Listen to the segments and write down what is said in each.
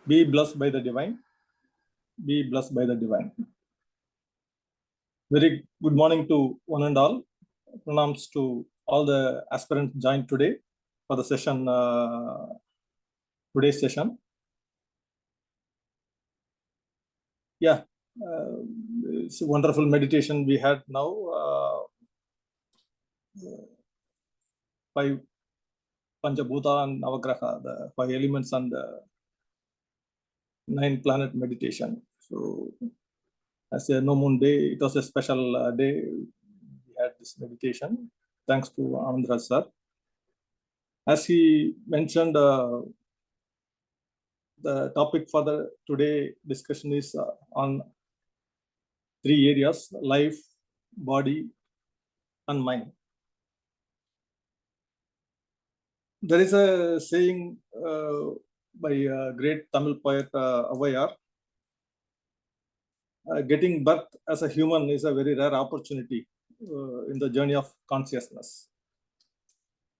Be blessed by the divine. Be blessed by the divine. Very good morning to one and all. Pranams to all the aspirants joined today for the session, today's session. Yeah, it's a wonderful meditation we had now. 5 Panchabhuta and Navagraha, the 5 elements and the 9 planet meditation. So, as a no moon day, it was a special day. We had this meditation. Thanks to Andhra sir. As he mentioned, the topic for the today discussion is on 3 areas: life, body, and mind. There is a saying by a great Tamil poet Avayar, getting birth as a human is a very rare opportunity in the journey of consciousness.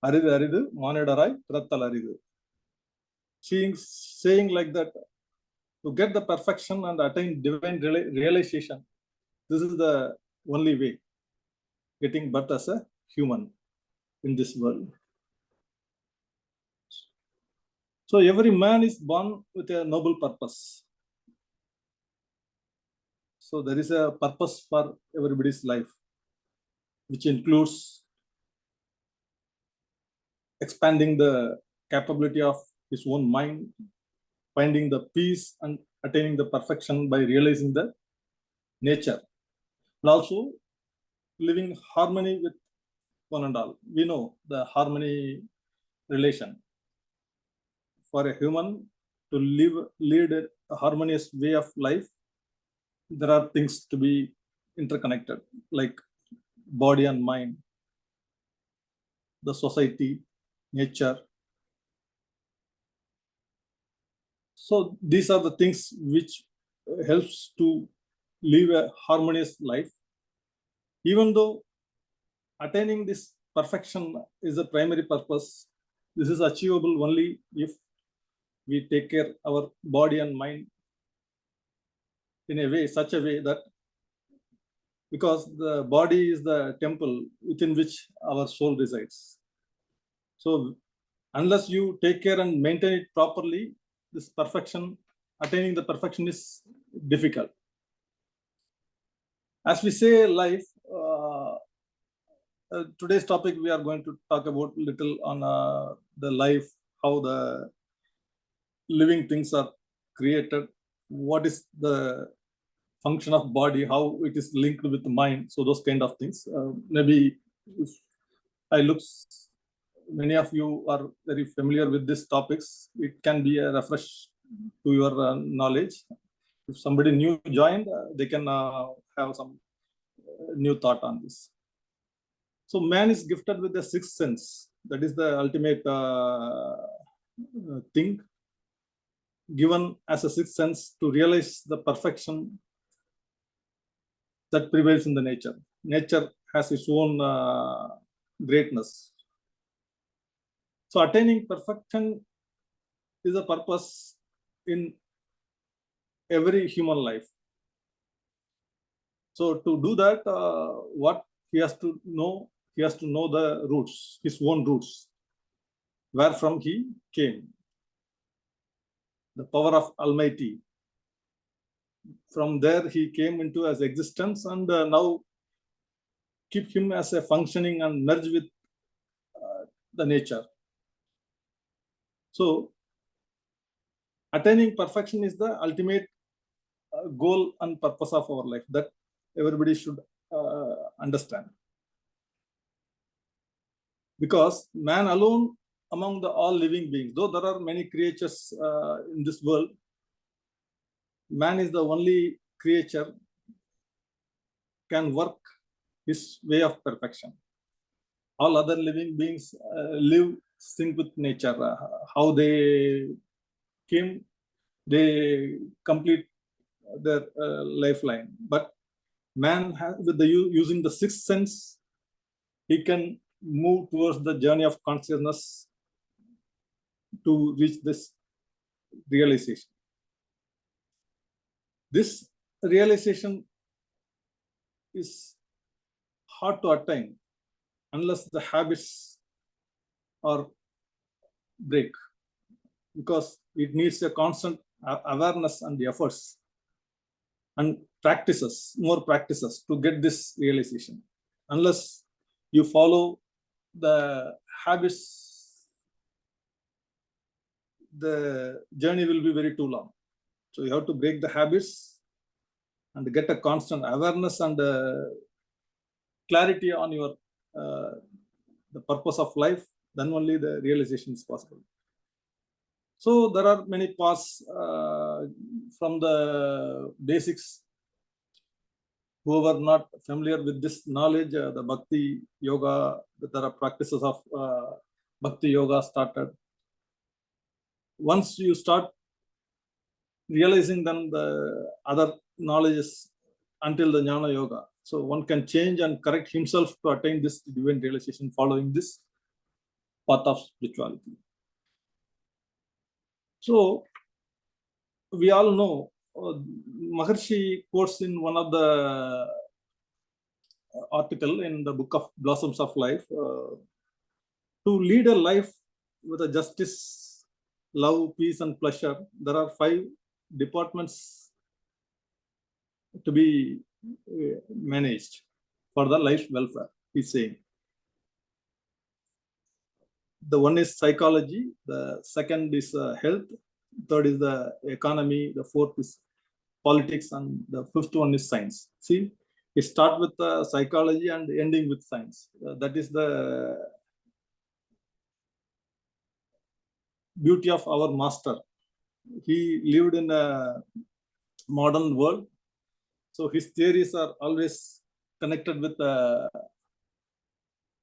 Aridu aridu, manadarai, pirathal aridu. Saying like that, to get the perfection and attain divine realization, this is the only way, getting birth as a human in this world. So every man is born with a noble purpose. So there is a purpose for everybody's life, which includes expanding the capability of his own mind, finding the peace and attaining the perfection by realizing the nature, and also living harmony with one and all. We know the harmony relation. For a human to lead a harmonious way of life, there are things to be interconnected, like body and mind, the society, nature. So these are the things which helps to live a harmonious life. Even though attaining this perfection is the primary purpose, this is achievable only if we take care of our body and mind in a way, such a way that, because the body is the temple within which our soul resides. So unless you take care and maintain it properly, this perfection, attaining the perfection is difficult. As we say life, today's topic we are going to talk about little on the life, how the living things are created, what is the function of body, how it is linked with the mind. So those kind of things. Maybe if I look, many of you are very familiar with these topics. It can be a refresh to your knowledge. If somebody new joined, they can have some new thought on this. So man is gifted with the sixth sense. That is the ultimate thing, given as a sixth sense to realize the perfection that prevails in the nature. Nature has its own greatness. So attaining perfection is a purpose in every human life. So to do that, what he has to know the roots, his own roots, where from he came. The power of Almighty. From there he came into as existence, and now keep him as a functioning and merge with the nature. So attaining perfection is the ultimate goal and purpose of our life that everybody should understand. Because man alone among the all living beings, though there are many creatures in this world, man is the only creature can work his way of perfection. All other living beings live sync with nature. How they came, they complete their lifeline. But man has, with the using the sixth sense, he can move towards the journey of consciousness to reach this realization. This realization is hard to attain unless the habits are break, because it needs a constant awareness and efforts and practices, more practices to get this realization. Unless you follow the habits, the journey will be very too long. So you have to break the habits and get a constant awareness and clarity on your the purpose of life. Then only the realization is possible. So there are many paths from the basics. Whoever not familiar with this knowledge, the Bhakti Yoga, there are practices of Bhakti Yoga started. Once you start realizing, then the other knowledges until the Jnana Yoga. So one can change and correct himself to attain this divine realization following this path of spirituality. So we all know Maharshi quotes in one of the article in the book of Blossoms of Life, to lead a life with a justice, love, peace, and pleasure, there are 5 departments to be managed for the life welfare, he's saying. The one is psychology, the second is health, third is the economy, the fourth is politics, and the fifth one is science. See, we start with psychology and ending with science. That is the beauty of our master. He lived in a modern world, so his theories are always connected with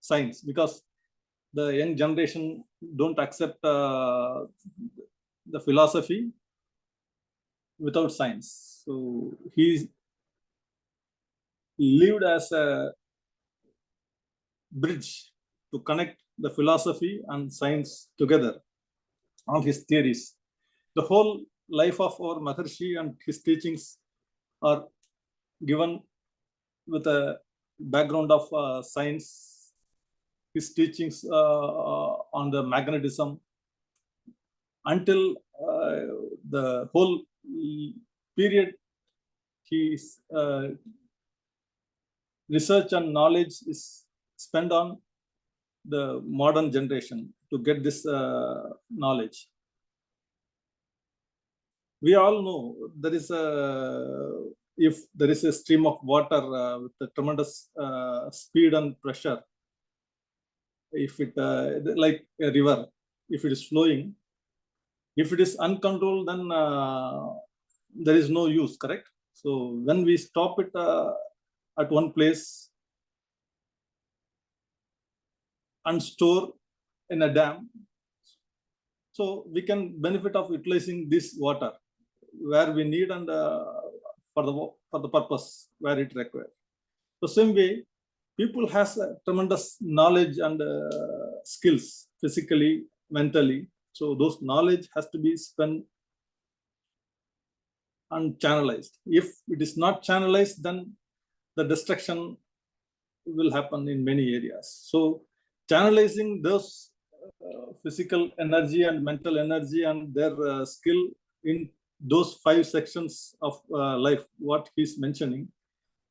science, because the young generation don't accept the philosophy without science. So he lived as a bridge to connect the philosophy and science together on his theories. The whole life of our Maharshi and his teachings are given with a background of science. His teachings on the magnetism, until the whole period, his research and knowledge is spent on the modern generation to get this knowledge. We all know there is if there is a stream of water with a tremendous speed and pressure, if it like a river, if it is flowing, if it is uncontrolled, then there is no use, correct? So when we stop it at one place and store in a dam, so we can benefit of utilizing this water where we need and for the purpose where it required. So same way, people has tremendous knowledge and skills, physically, mentally. So those knowledge has to be spent and channelized. If it is not channelized, then the destruction will happen in many areas. So channelizing those physical energy and mental energy and their skill in those 5 sections of life, what he's mentioning,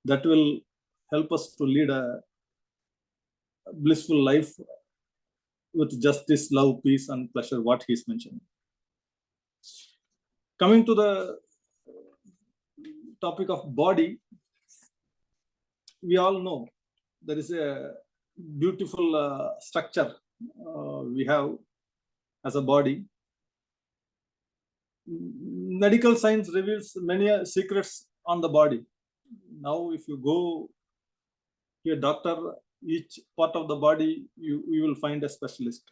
that will help us to lead a blissful life with justice, love, peace, and pleasure, what he's mentioning. Coming to the topic of body, we all know there is a beautiful structure we have as a body. Medical science reveals many secrets on the body. Now, if you go to a doctor, each part of the body, you will find a specialist.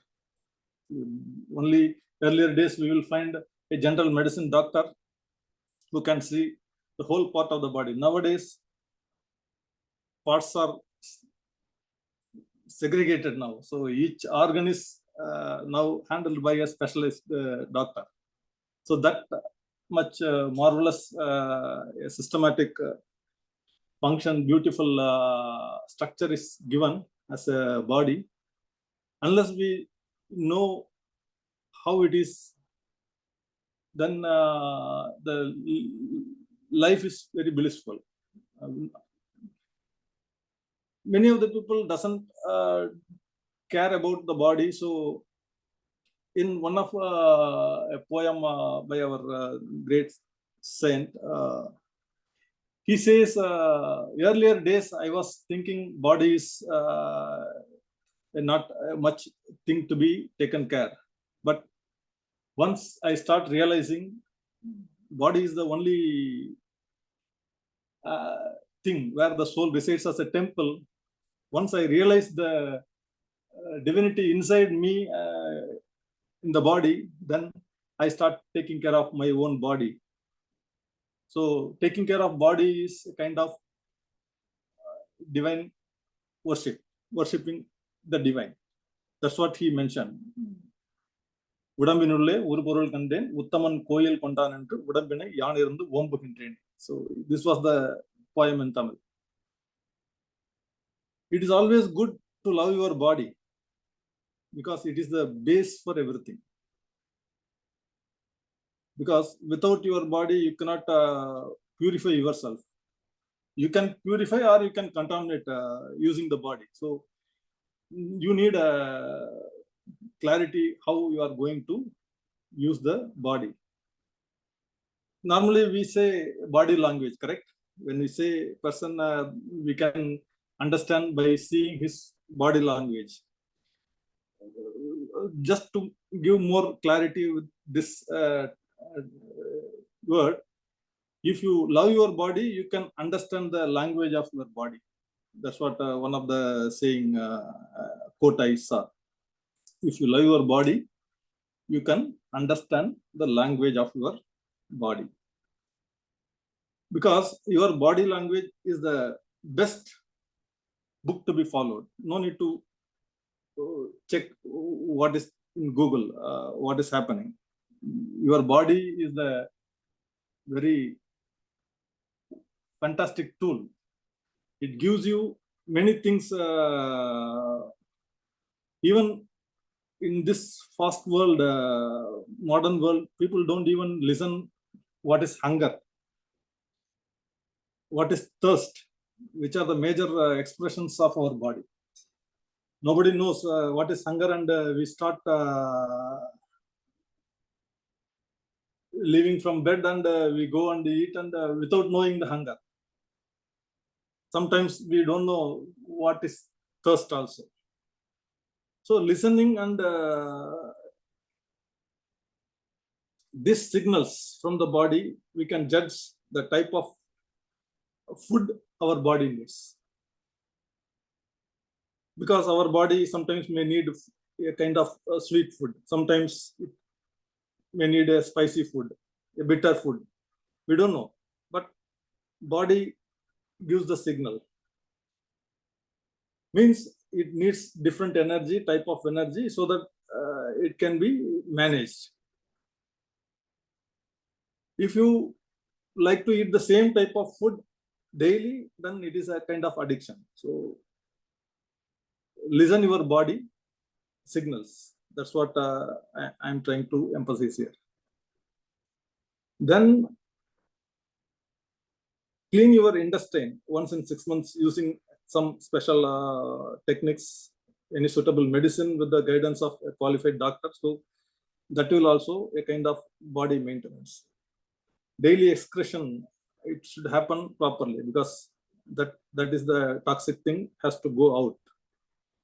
Only earlier days, we will find a general medicine doctor who can see the whole part of the body. Nowadays, parts are segregated now. So each organ is now handled by a specialist doctor. So that much marvelous, systematic function, beautiful structure is given as a body, unless we know how it is, then the life is very blissful. Many of the people doesn't care about the body. So in one of a poem by our great saint, he says, earlier days I was thinking body is not much thing to be taken care. But once I start realizing body is the only thing where the soul resides as a temple, once I realize the divinity inside me in the body, then I start taking care of my own body. So taking care of body is a kind of divine worship, worshipping the divine. That's what he mentioned. உடம்பினுள்ளே ஒரு பொருள் கண்டேன் உத்தமன் கோயில் கொண்டான் என்று உடம்பினை யான் இருந்து ஓம்புகின்றேன். So this was the poem in Tamil. It is always good to love your body because it is the base for everything. Because without your body you cannot purify yourself. You can purify or you can contaminate using the body. So you need clarity how you are going to use the body. Normally we say body language, correct? When we say person, we can understand by seeing his body language. Just to give more clarity with this word, if you love your body, you can understand the language of your body. That's what one of the saying quote I saw. If you love your body, you can understand the language of your body. Because your body language is the best book to be followed. No need to check what is in Google, what is happening. Your body is the very fantastic tool. It gives you many things. Even in this fast world, modern world, people don't even listen what is hunger, what is thirst, which are the major expressions of our body. Nobody knows what is hunger, and we start leaving from bed and we go and eat, and without knowing the hunger. Sometimes we don't know what is thirst also. So listening and these signals from the body, we can judge the type of food our body needs. Because our body sometimes may need a kind of sweet food. Sometimes it may need a spicy food, a bitter food. We don't know. But body gives the signal. Means it needs different energy, type of energy, so that it can be managed. If you like to eat the same type of food daily, then it is a kind of addiction. So listen your body signals. That's what I'm trying to emphasize here. Then clean your intestine once in 6 months using some special techniques, any suitable medicine with the guidance of a qualified doctor. So that will also a kind of body maintenance. Daily excretion, it should happen properly, because that is the toxic thing has to go out.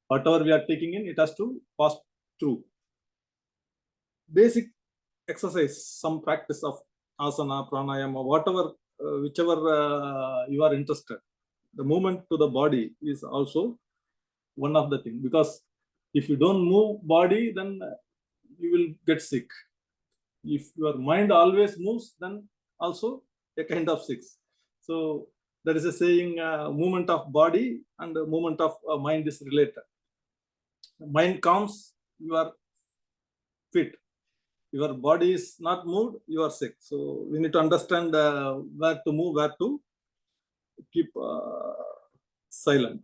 Whatever we are taking in, it has to pass through. Basic exercise, some practice of asana, pranayama, whatever, whichever you are interested. The movement to the body is also one of the things, because if you don't move body, then you will get sick. If your mind always moves, then also a kind of sick. So there is a saying, movement of body and the movement of mind is related. The mind calms, you are fit. your body is not moved, you are sick. So we need to understand where to move, where to keep silent.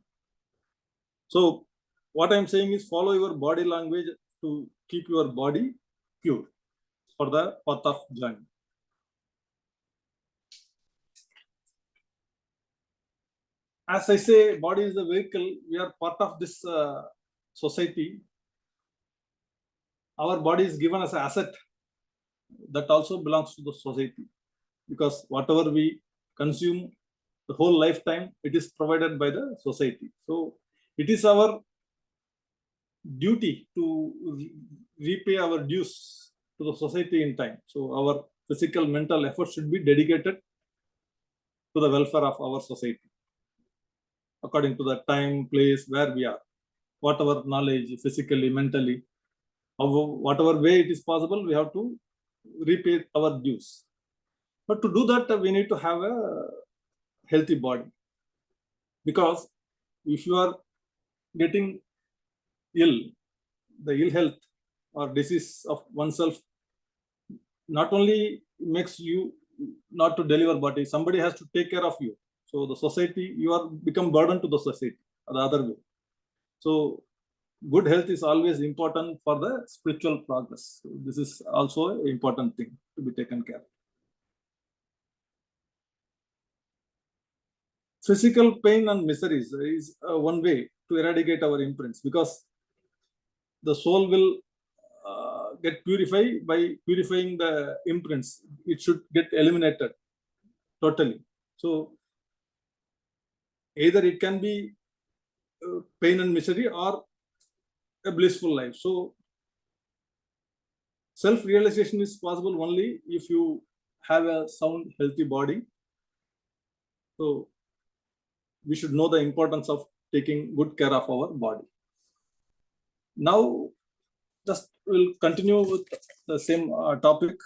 So what I'm saying is follow your body language to keep your body pure for the path of journey. As I say, body is the vehicle. We are part of this society. Our body is given as an asset that also belongs to the society, because whatever we consume the whole lifetime, it is provided by the society. So it is our duty to repay our dues to the society in time. So our physical, mental effort should be dedicated to the welfare of our society, according to the time, place where we are, whatever knowledge, physically, mentally, whatever way it is possible, we have to repay our dues. But to do that, we need to have a healthy body, because if you are getting ill, the ill health or disease of oneself not only makes you not to deliver body, somebody has to take care of you. So the society, you are become burden to the society, or the other way. So good health is always important for the spiritual progress. So this is also an important thing to be taken care of. Physical pain and miseries is one way to eradicate our imprints, because the soul will get purified by purifying the imprints. It should get eliminated totally. So either it can be pain and misery or a blissful life. So self-realization is possible only if you have a sound, healthy body. So we should know the importance of taking good care of our body. Now, just we'll continue with the same topic,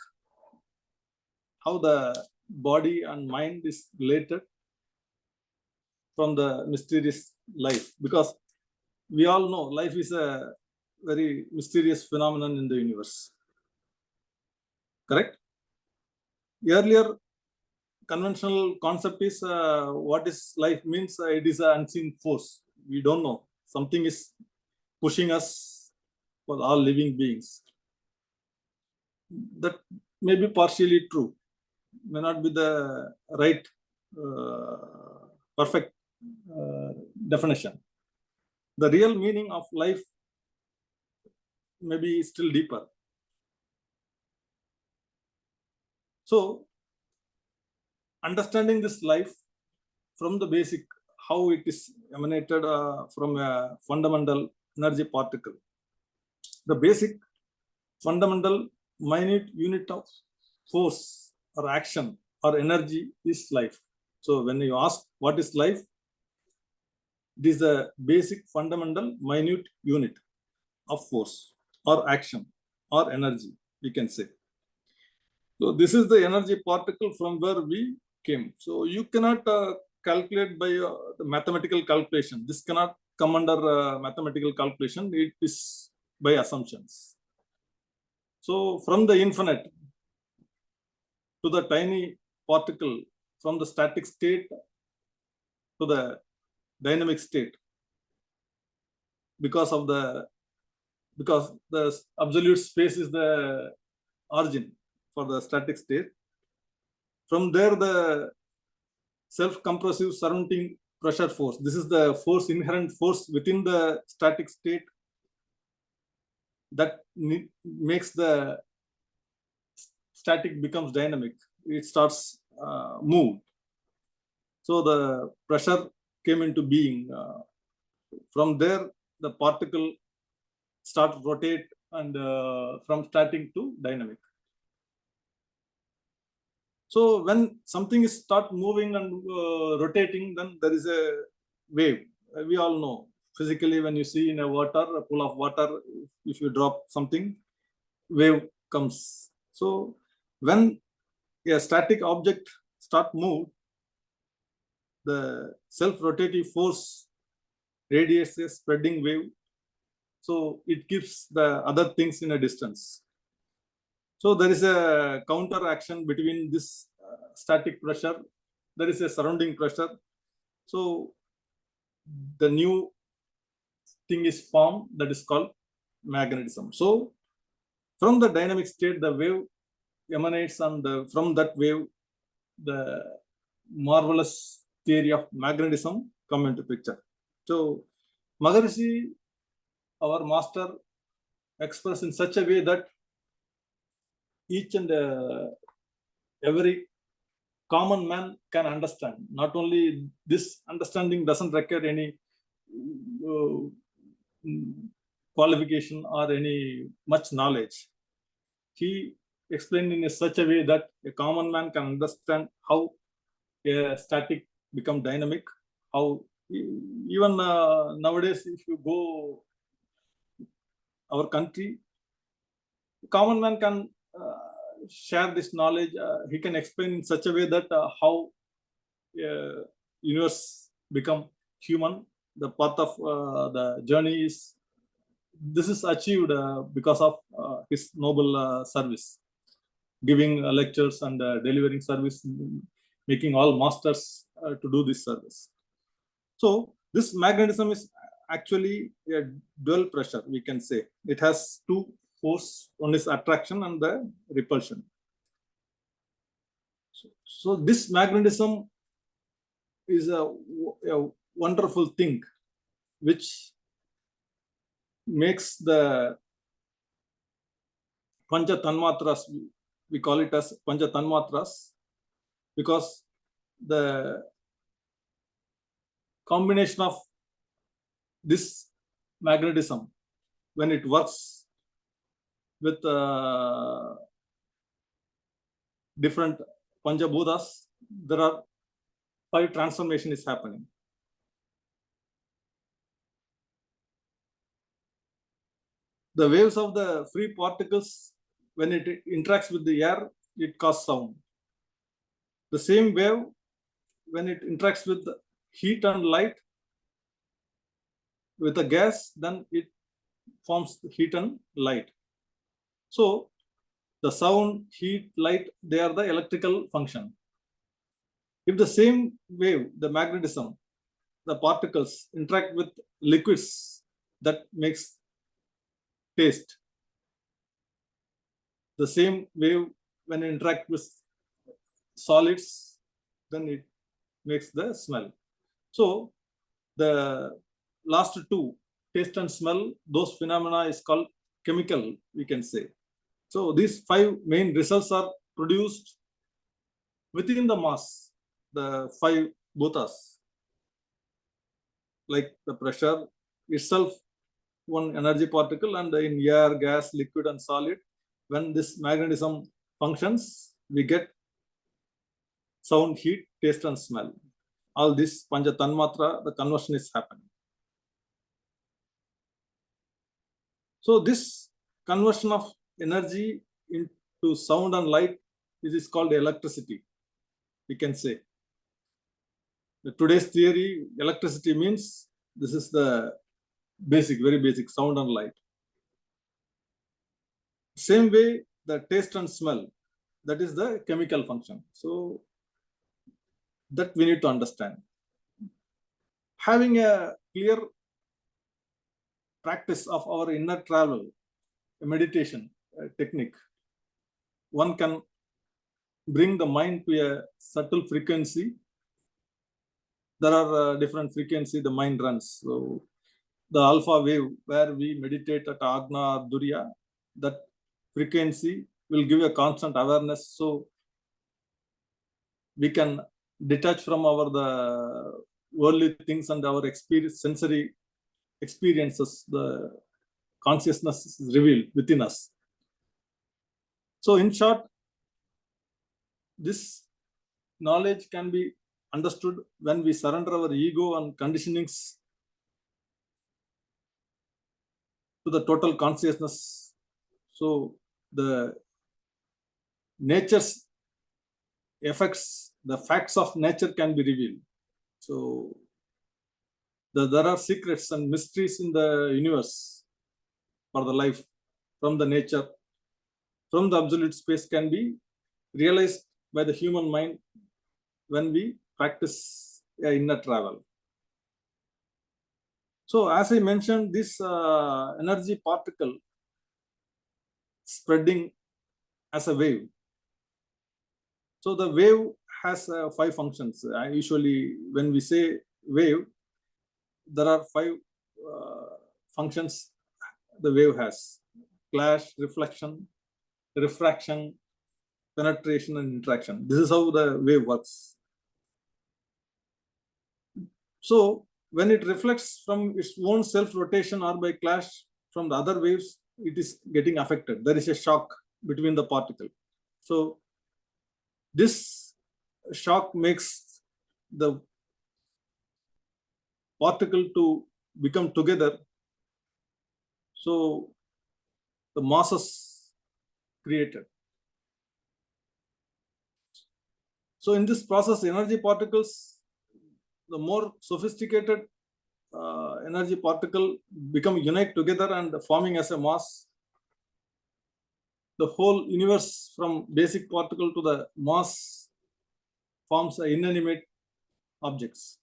how the body and mind is related from the mysterious life, because we all know life is a very mysterious phenomenon in the universe. Correct? Earlier, conventional concept is what is life means, it is an unseen force. We don't know. Something is pushing us for all living beings. That may be partially true, may not be the right, perfect definition. The real meaning of life may be still deeper. So, understanding this life from the basic, how it is emanated from a fundamental energy particle. The basic, fundamental, minute unit of force or action or energy is life. So when you ask what is life, it is the basic, fundamental, minute unit of force or action or energy, we can say. So this is the energy particle from where we came. So you cannot calculate by the mathematical calculation. This cannot come under mathematical calculation. It is by assumptions. So from the infinite to the tiny particle, from the static state to the dynamic state, because the absolute space is the origin for the static state. From there, the self-compressive surrounding pressure force. This is the force, inherent force within the static state that makes the static becomes dynamic. It starts move. So the pressure came into being. From there, the particle start rotate and from static to dynamic. So when something is start moving and rotating, then there is a wave. We all know physically when you see in a water, a pool of water, if you drop something, wave comes. So when a static object start move, the self-rotative force radiates a spreading wave. So it keeps the other things in a distance. So there is a counter action between this static pressure. There is a surrounding pressure. So the new thing is formed that is called magnetism. So from the dynamic state, the wave emanates, and from that wave, the marvelous theory of magnetism come into picture. So Maharishi, our master, expressed in such a way that each and every common man can understand. Not only this understanding doesn't require any qualification or any much knowledge. He explained in such a way that a common man can understand how a static become dynamic, how even nowadays, if you go our country, common man can share this knowledge. He can explain in such a way that how universe become human. The path of the journey is this is achieved because of his noble service, giving lectures and delivering service, making all masters to do this service. So this magnetism is actually a dual pressure, we can say. It has two force. One is attraction and the repulsion. So this magnetism is a wonderful thing which makes the Pancha Tanmatras, we call it as Pancha Tanmatras, because the combination of this magnetism, when it works with different Panchabhutas, there are 5 transformation is happening. The waves of the free particles, when it interacts with the air, it causes sound. The same wave, when it interacts with the heat and light, with a gas, then it forms heat and light. So the sound, heat, light, they are the electrical function. If the same wave, the magnetism, the particles interact with liquids, that makes taste. The same wave, when it interact with solids, then it makes the smell. So the last two, taste and smell, those phenomena is called chemical, we can say. So these 5 main results are produced within the mass, the 5 bhutas, like the pressure itself, one energy particle, and in air, gas, liquid, and solid, when this magnetism functions, we get sound, heat, taste, and smell. All this Pancha Tanmatra, the conversion is happening. So this conversion of energy into sound and light, this is called electricity, we can say. Today's theory, electricity means this is the basic, very basic, sound and light. Same way, the taste and smell, that is the chemical function. So that we need to understand. Having a clear practice of our inner travel, a meditation technique, one can bring the mind to a subtle frequency. There are different frequency the mind runs. So the alpha wave, where we meditate at Agna or Durya, that frequency will give a constant awareness. So we can detach from our the worldly things and our experience, sensory experiences. The consciousness is revealed within us. So in short, this knowledge can be understood when we surrender our ego and conditionings to the total consciousness. So the nature's effects, the facts of nature can be revealed. So there are secrets and mysteries in the universe for the life from the nature. from the absolute space can be realized by the human mind when we practice inner travel. So as I mentioned, this energy particle spreading as a wave. So the wave has 5 functions. Usually when we say wave, there are 5 functions the wave has: clash, reflection, refraction, penetration, and interaction. This is how the wave works. So when it reflects from its own self-rotation or by clash from the other waves, it is getting affected. There is a shock between the particle. So this shock makes the particle to become together. So the masses created. So in this process, energy particles, the more sophisticated energy particle become unite together and forming as a mass. The whole universe from basic particle to the mass forms inanimate objects.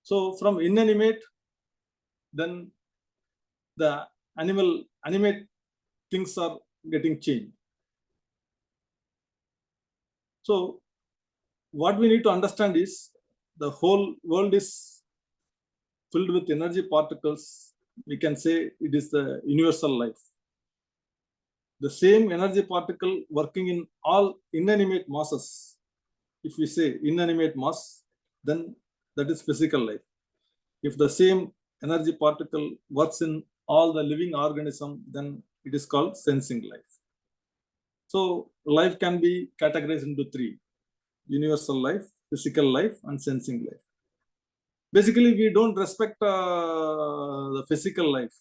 So from inanimate, then the animate things are getting changed. So what we need to understand is the whole world is filled with energy particles. We can say it is the universal life. The same energy particle working in all inanimate masses. If we say inanimate mass, then that is physical life. If the same energy particle works in all the living organism, then it is called sensing life. So life can be categorized into 3: universal life, physical life, and sensing life. Basically, we don't respect the physical life.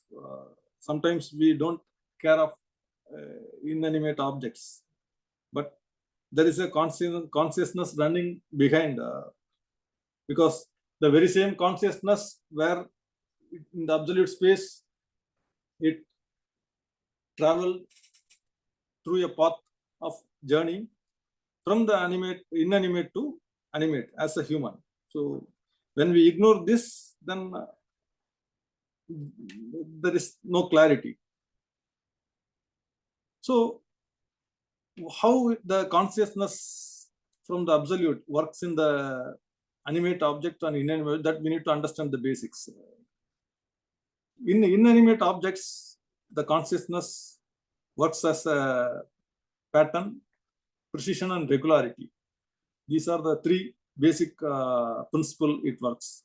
Sometimes we don't care of inanimate objects, but there is a consciousness running behind, because the very same consciousness where in the absolute space it travel through a path of journey from the inanimate to animate as a human. So when we ignore this, then there is no clarity. So how the consciousness from the absolute works in the animate object and inanimate, that we need to understand the basics. In inanimate objects, the consciousness works as a pattern, precision, and regularity. These are the 3 basic principle it works.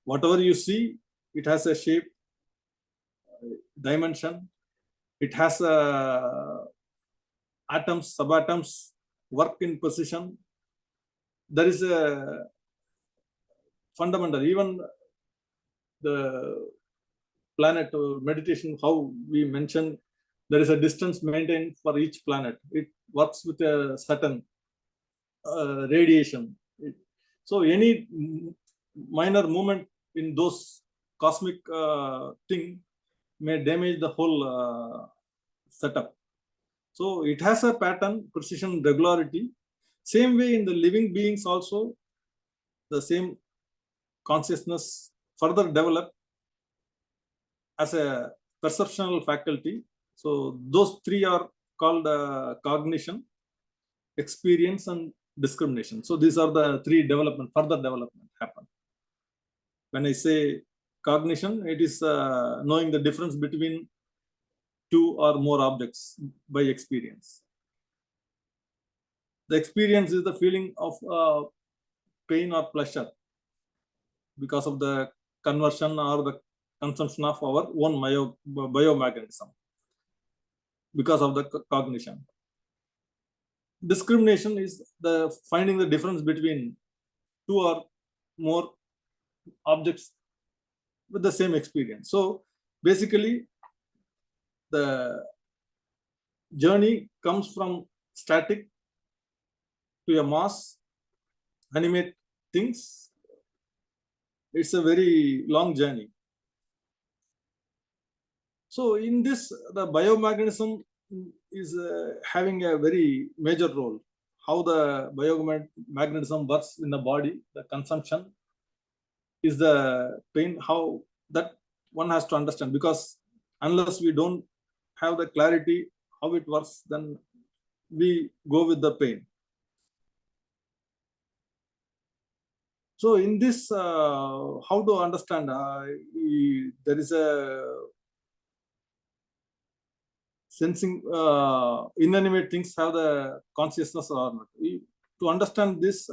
Whatever you see, it has a shape, dimension. It has atoms, subatoms, work in precision. There is a fundamental, even the planet meditation, how we mentioned, there is a distance maintained for each planet. It works with a certain radiation. So any minor movement in those cosmic thing may damage the whole setup. So it has a pattern, precision, regularity. Same way in the living beings also, the same consciousness further developed as a perceptual faculty. So those 3 are called cognition, experience, and discrimination. So these are the 3 further development happen. When I say cognition, it is knowing the difference between 2 or more objects by experience. The experience is the feeling of pain or pleasure because of the conversion or the consumption of our own biomechanism, because of the cognition. Discrimination is the finding the difference between 2 or more objects with the same experience. So basically, the journey comes from static to a mass, animate things. It's a very long journey. So in this, the biomechanism is having a very major role. How the biomagnetism works in the body, the consumption is the pain, how that one has to understand, because unless we don't have the clarity how it works, then we go with the pain. So in this, how to understand, there is a sensing, inanimate things have the consciousness or not. To understand this,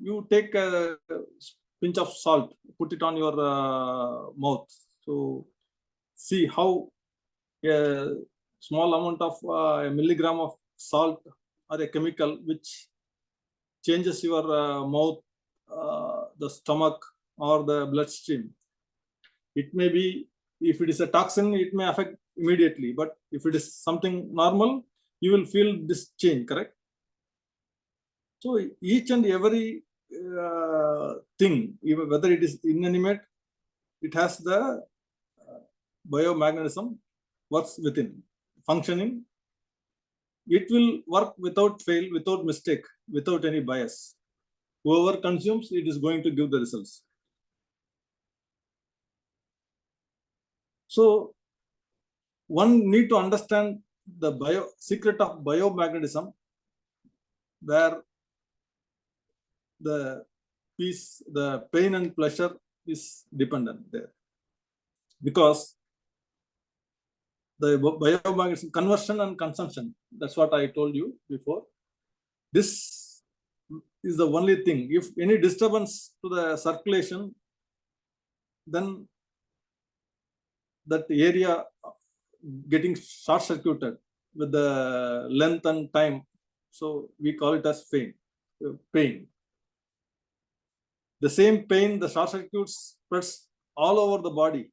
you take a pinch of salt, put it on your mouth. So see how a small amount of a milligram of salt or a chemical which changes your mouth, the stomach, or the bloodstream. It may be, if it is a toxin, it may affect immediately, but if it is something normal, you will feel this change, correct? So each and every thing, even whether it is inanimate, it has the biomagnetism works within, functioning. It will work without fail, without mistake, without any bias. Whoever consumes, it is going to give the results. So one need to understand the secret of biomagnetism, where the peace, the pain and pleasure is dependent there. Because the biomagnetism conversion and consumption, that's what I told you before. This is the only thing. If any disturbance to the circulation, then that area getting short circuited with the length and time. So we call it as pain. The same pain, the short circuit spreads all over the body,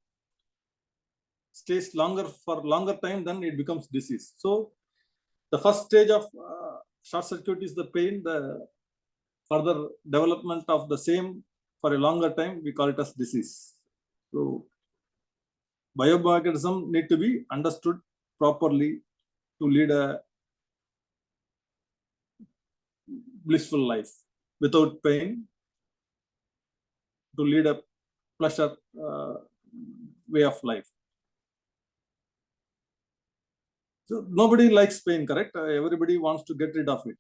stays longer for longer time, then it becomes disease. So the first stage of short circuit is the pain. The further development of the same for a longer time, we call it as disease. So biomagnetism need to be understood properly to lead a blissful life without pain, to lead a pleasure way of life. So nobody likes pain, correct? Everybody wants to get rid of it.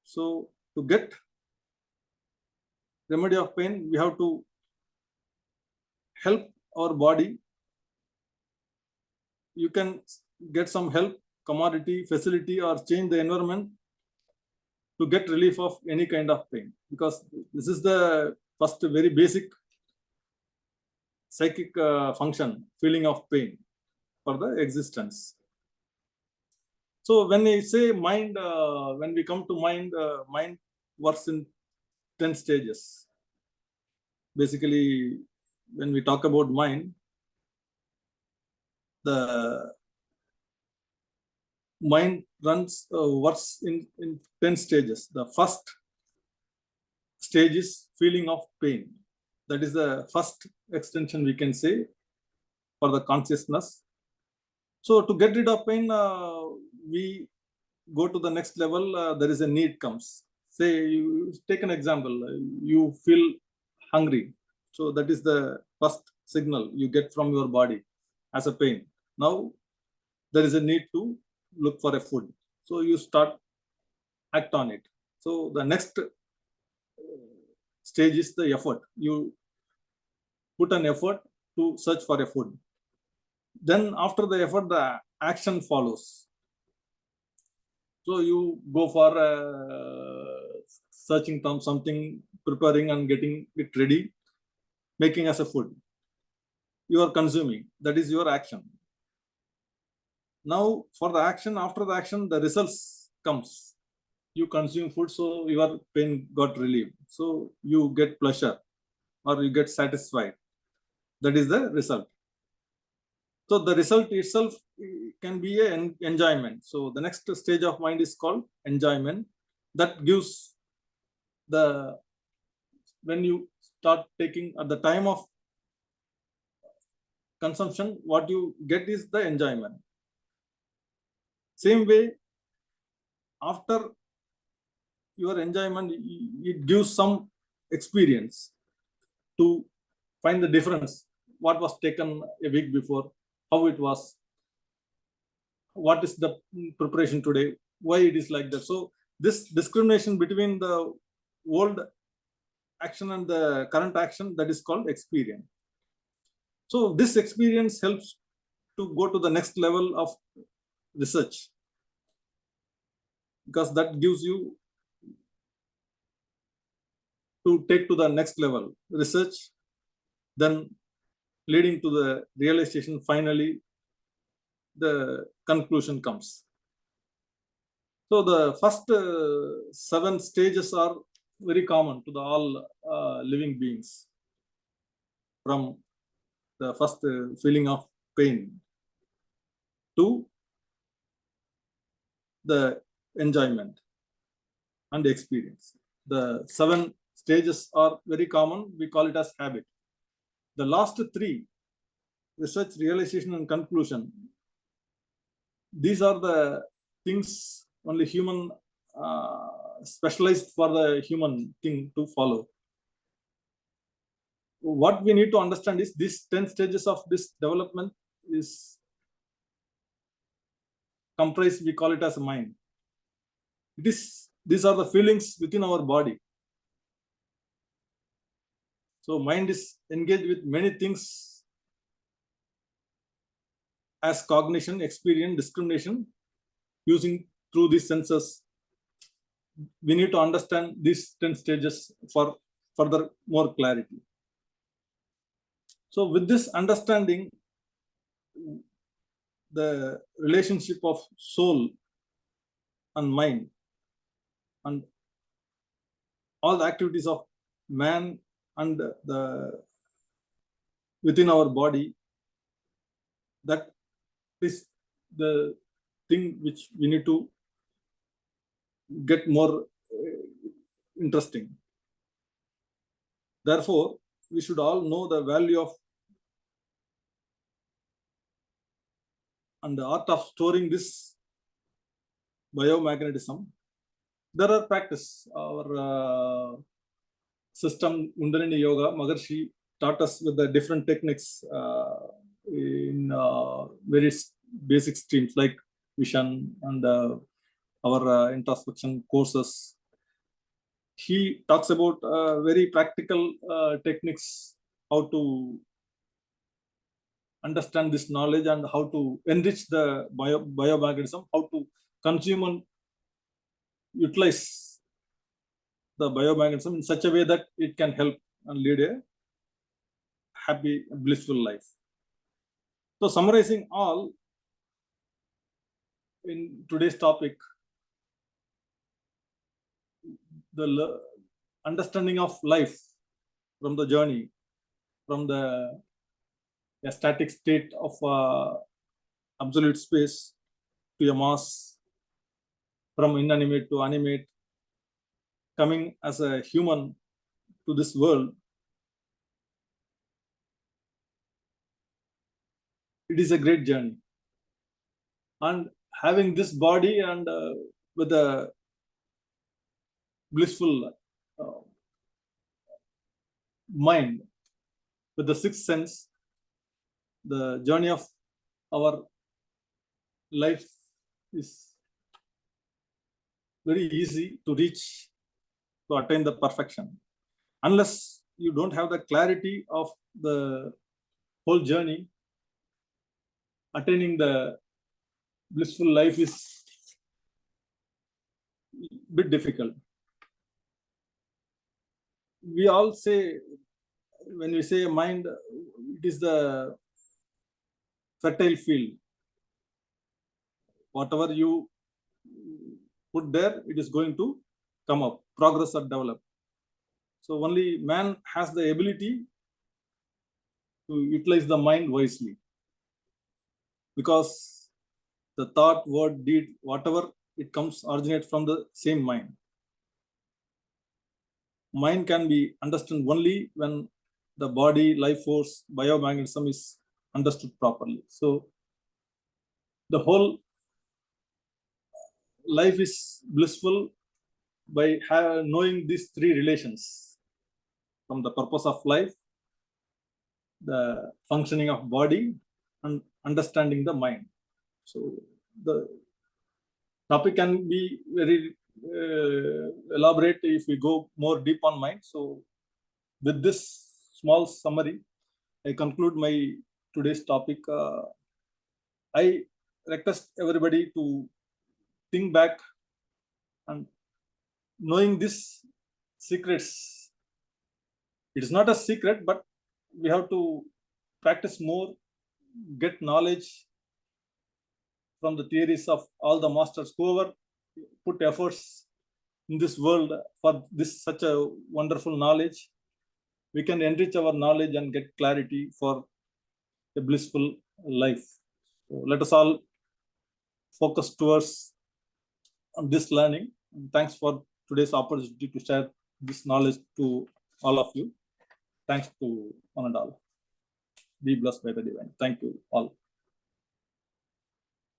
So to get remedy of pain, we have to help our body. You can get some help, commodity, facility, or change the environment to get relief of any kind of pain, because this is the first very basic psychic function, feeling of pain for the existence. So when we say mind, when we come to mind, mind works in 10 stages. Basically, when we talk about mind, the mind works in 10 stages. The first stage is feeling of pain. That is the first extension we can say for the consciousness. So to get rid of pain, we go to the next level. There is a need comes. Say you take an example. You feel hungry. So that is the first signal you get from your body as a pain. Now there is a need to look for a food. So you start act on it. So the next stage is the effort. You put an effort to search for a food. Then after the effort, the action follows. So you go for searching something, preparing and getting it ready, making as a food. You are consuming. That is your action. Now for the action, after the action, the results comes. You consume food, so your pain got relieved. So you get pleasure or you get satisfied. That is the result. So the result itself can be an enjoyment. So the next stage of mind is called enjoyment. That gives the, when you start taking at the time of consumption, what you get is the enjoyment. Same way, after your enjoyment, it gives some experience to find the difference. What was taken a week before, how it was, what is the preparation today, why it is like that. So this discrimination between the old action and the current action, that is called experience. So this experience helps to go to the next level of research, because that gives you to take to the next level research, then leading to the realization. Finally, the conclusion comes. So the first 7 stages are very common to the all living beings, from the first feeling of pain to the enjoyment and experience. The 7 stages are very common. We call it as habit. The last 3, research, realization, and conclusion, these are the things only human, specialized for the human thing to follow. What we need to understand is these 10 stages of this development is comprised, we call it as mind. These are the feelings within our body. So mind is engaged with many things as cognition, experience, discrimination, using through these senses. We need to understand these 10 stages for further more clarity. So with this understanding, the relationship of soul and mind and all the activities of man and the within our body, that is the thing which we need to get more interesting. Therefore, we should all know the value of and the art of storing this biomagnetism. There are practice. Our system, Kundalini Yoga, Maharshi taught us with the different techniques in various basic streams like vision and our introspection courses. He talks about very practical techniques, how to understand this knowledge and how to enrich the biomagnetism, how to consume and utilize the biomagnetism in such a way that it can help and lead a happy, blissful life. So summarizing all in today's topic, the understanding of life from the journey, from the static state of absolute space to a mass, from inanimate to animate, coming as a human to this world. It is a great journey. And having this body and with a blissful mind, with the sixth sense, the journey of our life is very easy to reach, to attain the perfection. Unless you don't have the clarity of the whole journey, attaining the blissful life is a bit difficult. We all say, when we say mind, it is the fertile field. Whatever you put there, it is going to come up, progress or develop. So only man has the ability to utilize the mind wisely, because the thought, word, deed, whatever it comes, originate from the same mind. Mind can be understood only when the body, life force, biomagnetism is understood properly. So the whole life is blissful by knowing these three relations, from the purpose of life, the functioning of body, and understanding the mind. So the topic can be very elaborate if we go more deep on mind. So with this small summary, I conclude my today's topic. I request everybody to think back and knowing these secrets. It is not a secret, but we have to practice more, get knowledge from the theories of all the masters, whoever put efforts in this world for this such a wonderful knowledge. We can enrich our knowledge and get clarity for a blissful life. So let us all focus towards this learning. And thanks for today's opportunity to share this knowledge to all of you. Thanks to one and all. Be blessed by the divine. Thank you all.